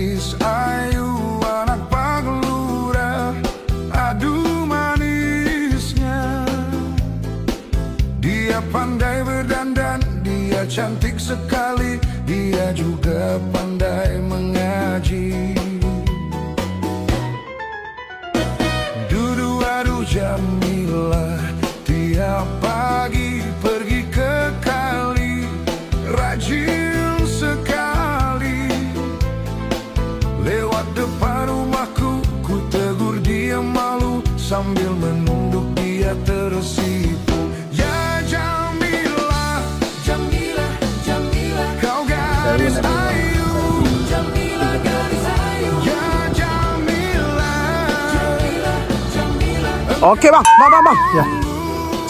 gadis ayu anak Pagelura, aduh manisnya. Dia pandai berdandan, dia cantik sekali, dia juga pandai mengaji. Dudu Jamilah tiap pagi pergi ke kali, rajin sekali. Lewat depan rumahku, ku tegur dia malu, sambil menunduk dia tersipu. Ya Jamilah, Jamilah, Jamilah, kau gadis ayu. Jamilah, gadis ayu. Ya Jamilah, Jamilah, Jamilah. Okey bang. Ya.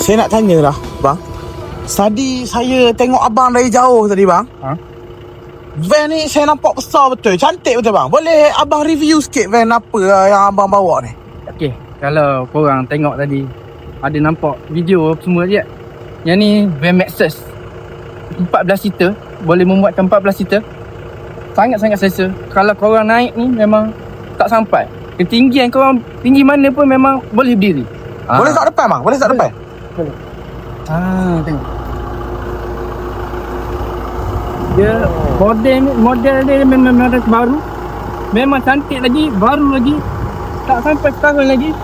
Saya nak tanya lah bang. Tadi saya tengok abang dari jauh tadi bang. Van ni saya nampak besar betul, cantik betul bang. Boleh abang review sikit van apa yang abang bawa ni? Okey, kalau korang tengok tadi, ada nampak video semua je. Yang ni van Maxus 14 seater, boleh memuatkan 14 seater. Sangat-sangat selesa. Kalau korang naik ni memang tak sampai. Ketinggian korang tinggi mana pun memang boleh berdiri. Boleh tak depan bang? Boleh tak depan? Boleh. Tengok. Dia model dia memang model baru. Memang cantik lagi, baru lagi. Tak sampai setahun lagi.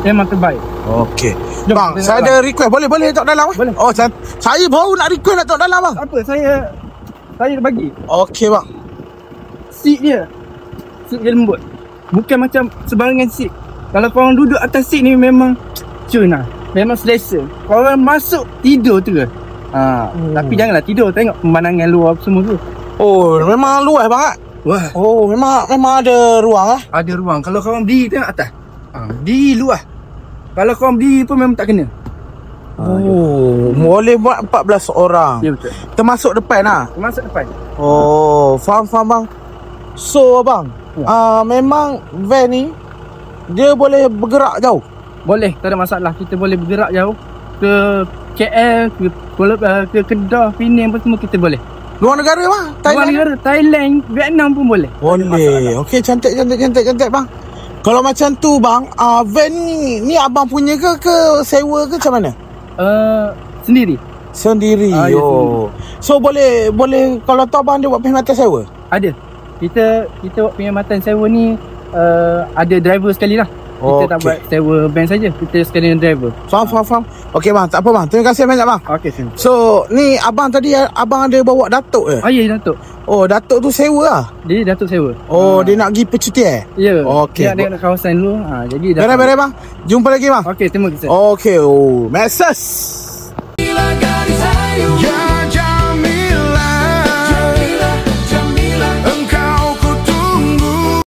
Memang terbaik. Okey. Bang, saya ada request. Boleh tengok dalam? Boleh. Oh, saya baru nak request nak tengok dalam bang. Apa saya bagi. Okey bang. Seat dia lembut. Bukan macam sebarangan seat. Kalau korang duduk atas seat ni memang cun lah. Memang selesa. Korang masuk tidur tu ke. Tapi janganlah tidur, tengok pemandangan luar semua tu. Oh, memang luas bang. Wah. Oh, memang ada ruang lah. Ada ruang. Kalau korang berdiri tengok atas. Berdiri luas. Kalau korang berdiri pun memang tak kena. Boleh buat 14 orang. Ya betul. Termasuk depan lah. Masuk depan. Oh, faham bang. So abang, memang van ni dia boleh bergerak jauh. Boleh, tak ada masalah. Kita boleh bergerak jauh ke KL, ke Kedah, Penang pun semua kita boleh. Luar negara bang? Luar negara, Thailand, Vietnam pun boleh. Boleh. Okey, cantik bang. Kalau macam tu bang, van ni abang punya ke sewa ke macam mana? Sendiri. Ya, So boleh kalau tu abang dia buat perkhidmatan sewa? Ada. Kita buat perkhidmatan sewa ni ada driver sekali lah. Kita tak buat sewa van saja, kita sekalian driver. Faham. Okey bang, tak apa bang. Terima kasih banyak bang. Okey, sini. So, ni abang tadi abang ada bawa datuk ke? Ya, datuk. Oh, datuk tu sewa lah. Dia datuk sewa. Oh, dia nak pergi percutian? Ya. Okey. Dia ada kawasan dulu. Jadi beres bang. Jumpa lagi bang. Okey, terima kasih. Okey, Maxus.